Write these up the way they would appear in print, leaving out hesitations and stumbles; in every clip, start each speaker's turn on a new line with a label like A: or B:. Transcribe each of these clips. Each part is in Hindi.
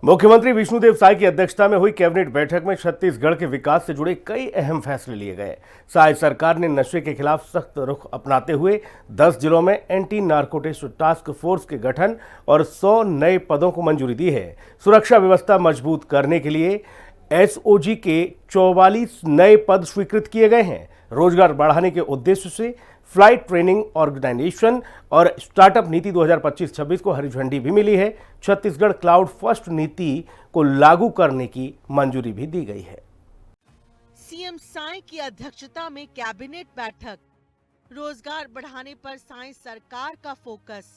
A: मुख्यमंत्री विष्णुदेव साय की अध्यक्षता में हुई कैबिनेट बैठक में छत्तीसगढ़ के विकास से जुड़े कई अहम फैसले लिए गए। साय सरकार ने नशे के खिलाफ सख्त रुख अपनाते हुए 10 जिलों में एंटी नारकोटिक्स टास्क फोर्स के गठन और 100 नए पदों को मंजूरी दी है। सुरक्षा व्यवस्था मजबूत करने के लिए एसओजी के 44 नए पद स्वीकृत किए गए हैं। रोजगार बढ़ाने के उद्देश्य से फ्लाइट ट्रेनिंग ऑर्गेनाइजेशन और स्टार्टअप नीति 2025-26 को हरी झंडी भी मिली है। छत्तीसगढ़ क्लाउड फर्स्ट नीति को लागू करने की मंजूरी भी दी गई है।
B: सीएम साय की अध्यक्षता में कैबिनेट बैठक। रोजगार बढ़ाने पर साय सरकार का फोकस।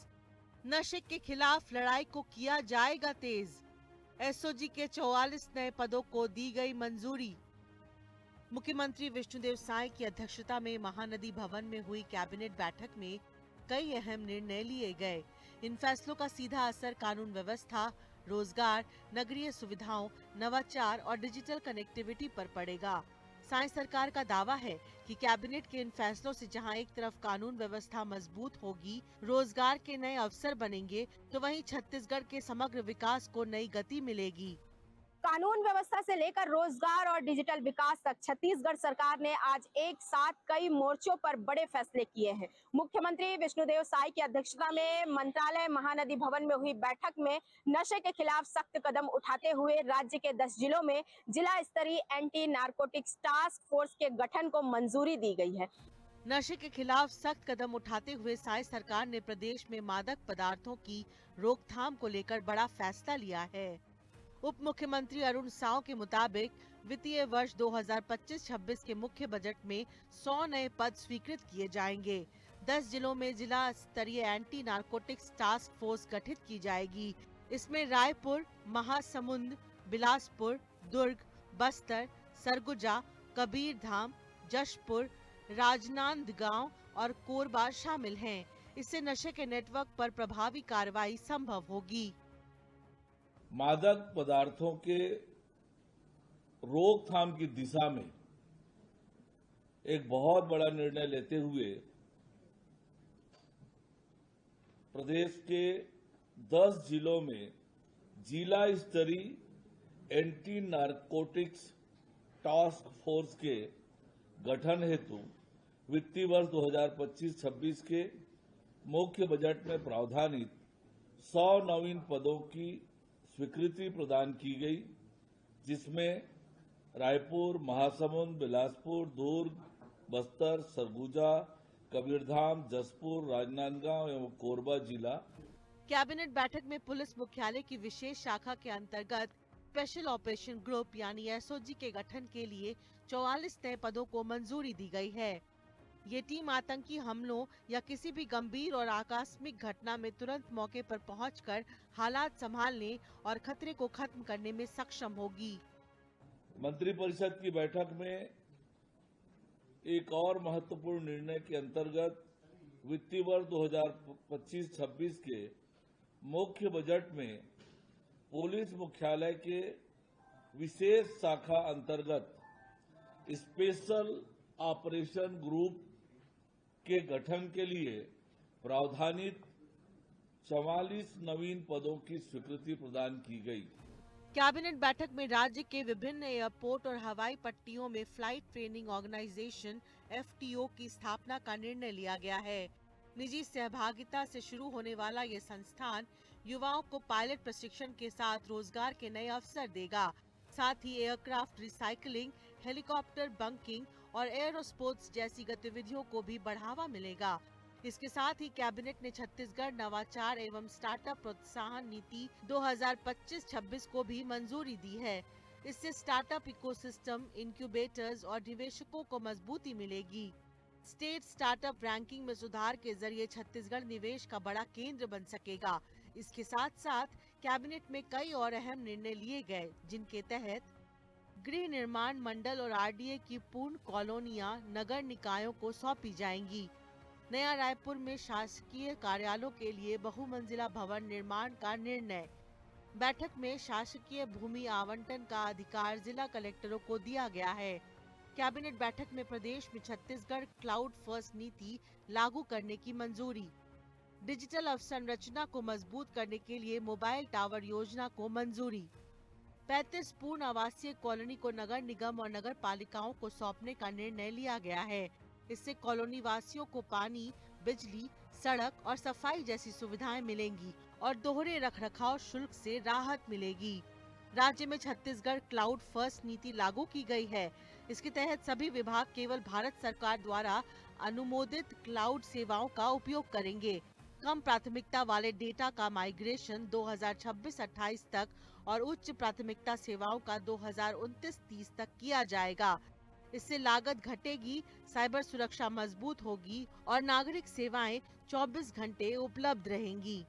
B: नशे के खिलाफ लड़ाई को किया जाएगा तेज। एसओजी के 44 नए पदों को दी गई मंजूरी। मुख्यमंत्री विष्णुदेव साय की अध्यक्षता में महानदी भवन में हुई कैबिनेट बैठक में कई अहम निर्णय लिए गए। इन फैसलों का सीधा असर कानून व्यवस्था, रोजगार, नगरीय सुविधाओं, नवाचार और डिजिटल कनेक्टिविटी पर पड़ेगा। साय सरकार का दावा है कि कैबिनेट के इन फैसलों से जहां एक तरफ कानून व्यवस्था मजबूत होगी, रोजगार के नए अवसर बनेंगे, तो वहीं छत्तीसगढ़ के समग्र विकास को नई गति मिलेगी।
C: कानून व्यवस्था से लेकर रोजगार और डिजिटल विकास तक छत्तीसगढ़ सरकार ने आज एक साथ कई मोर्चों पर बड़े फैसले किए हैं। मुख्यमंत्री विष्णुदेव साय की अध्यक्षता में मंत्रालय महानदी भवन में हुई बैठक में नशे के खिलाफ सख्त कदम उठाते हुए राज्य के 10 जिलों में जिला स्तरीय एंटी नारकोटिक्स टास्क फोर्स के गठन को मंजूरी दी गई है।
B: नशे के खिलाफ सख्त कदम उठाते हुए साय सरकार ने प्रदेश में मादक पदार्थों की रोकथाम को लेकर बड़ा फैसला लिया है। उप मुख्यमंत्री अरुण साव के मुताबिक वित्तीय वर्ष 2025-26 के मुख्य बजट में 100 नए पद स्वीकृत किए जाएंगे। 10 जिलों में जिला स्तरीय एंटी नारकोटिक्स टास्क फोर्स गठित की जाएगी। इसमें रायपुर, महासमुंद, बिलासपुर, दुर्ग, बस्तर, सरगुजा, कबीरधाम, जशपुर, राजनांदगांव और कोरबा शामिल हैं। इससे नशे के नेटवर्क पर प्रभावी कार्रवाई संभव होगी।
D: मादक पदार्थों के रोकथाम की दिशा में एक बहुत बड़ा निर्णय लेते हुए प्रदेश के 10 जिलों में जिला स्तरीय एंटी नारकोटिक्स टास्क फोर्स के गठन हेतु वित्तीय वर्ष 2025-26 के मुख्य बजट में प्रावधानित 100 नवीन पदों की स्वीकृति प्रदान की गई, जिसमें रायपुर, महासमुंद, बिलासपुर, दुर्ग, बस्तर, सरगुजा, कबीरधाम, जशपुर, राजनांदगांव एवं कोरबा जिला।
B: कैबिनेट बैठक में पुलिस मुख्यालय की विशेष शाखा के अंतर्गत स्पेशल ऑपरेशन ग्रुप यानी एसओजी के गठन के लिए 44 नए पदों को मंजूरी दी गई है। ये टीम आतंकी हमलों या किसी भी गंभीर और आकस्मिक घटना में तुरंत मौके पर पहुंचकर हालात संभालने और खतरे को खत्म करने में सक्षम होगी।
D: मंत्रिपरिषद की बैठक में एक और महत्वपूर्ण निर्णय के अंतर्गत वित्तीय वर्ष 2025-26 के मुख्य बजट में पुलिस मुख्यालय के विशेष शाखा अंतर्गत स्पेशल ऑपरेशन ग्रुप के गठन के लिए प्रावधानित 44 नवीन पदों की स्वीकृति प्रदान की गई।
B: कैबिनेट बैठक में राज्य के विभिन्न एयरपोर्ट और हवाई पट्टियों में फ्लाइट ट्रेनिंग ऑर्गेनाइजेशन एफटीओ की स्थापना का निर्णय लिया गया है। निजी सहभागिता से शुरू होने वाला ये संस्थान युवाओं को पायलट प्रशिक्षण के साथ रोजगार के नए अवसर देगा। साथ ही एयरक्राफ्ट रिसाइकलिंग, हेलीकॉप्टर बंकिंग और एयरोस्पोर्ट्स जैसी गतिविधियों को भी बढ़ावा मिलेगा। इसके साथ ही कैबिनेट ने छत्तीसगढ़ नवाचार एवं स्टार्टअप प्रोत्साहन नीति 2025-26 को भी मंजूरी दी है। इससे स्टार्टअप इकोसिस्टम, इंक्यूबेटर्स और निवेशकों को मजबूती मिलेगी। स्टेट स्टार्टअप रैंकिंग में सुधार के जरिए छत्तीसगढ़ निवेश का बड़ा केंद्र बन सकेगा। इसके साथ साथ कैबिनेट में कई और अहम निर्णय लिए गए, जिनके तहत गृह निर्माण मंडल और आरडीए की पूर्ण कॉलोनियां नगर निकायों को सौंपी जाएंगी। नया रायपुर में शासकीय कार्यालयों के लिए बहुमंजिला भवन निर्माण का निर्णय। बैठक में शासकीय भूमि आवंटन का अधिकार जिला कलेक्टरों को दिया गया है। कैबिनेट बैठक में प्रदेश में छत्तीसगढ़ क्लाउड फर्स्ट नीति लागू करने की मंजूरी। डिजिटल अवसंरचना को मजबूत करने के लिए मोबाइल टावर योजना को मंजूरी। 35 पूर्ण आवासीय कॉलोनी को नगर निगम और नगर पालिकाओं को सौंपने का निर्णय लिया गया है। इससे कॉलोनी वासियों को पानी, बिजली, सड़क और सफाई जैसी सुविधाएं मिलेंगी और दोहरे रखरखाव शुल्क से राहत मिलेगी। राज्य में छत्तीसगढ़ क्लाउड फर्स्ट नीति लागू की गई है। इसके तहत सभी विभाग केवल भारत सरकार द्वारा अनुमोदित क्लाउड सेवाओं का उपयोग करेंगे। कम प्राथमिकता वाले डेटा का माइग्रेशन 2026-28 तक और उच्च प्राथमिकता सेवाओं का 2029-30 तक किया जाएगा। इससे लागत घटेगी, साइबर सुरक्षा मजबूत होगी और नागरिक सेवाएं 24 घंटे उपलब्ध रहेंगी।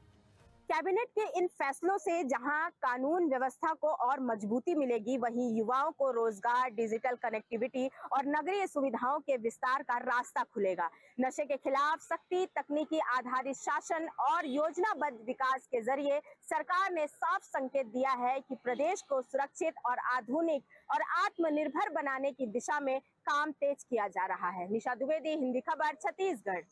C: कैबिनेट के इन फैसलों से जहां कानून व्यवस्था को और मजबूती मिलेगी, वहीं युवाओं को रोजगार, डिजिटल कनेक्टिविटी और नगरीय सुविधाओं के विस्तार का रास्ता खुलेगा। नशे के खिलाफ सख्ती, तकनीकी आधारित शासन और योजनाबद्ध विकास के जरिए सरकार ने साफ संकेत दिया है कि प्रदेश को सुरक्षित और आधुनिक और आत्मनिर्भर बनाने की दिशा में काम तेज किया जा रहा है। निशा द्विवेदी, हिंदी खबर, छत्तीसगढ़।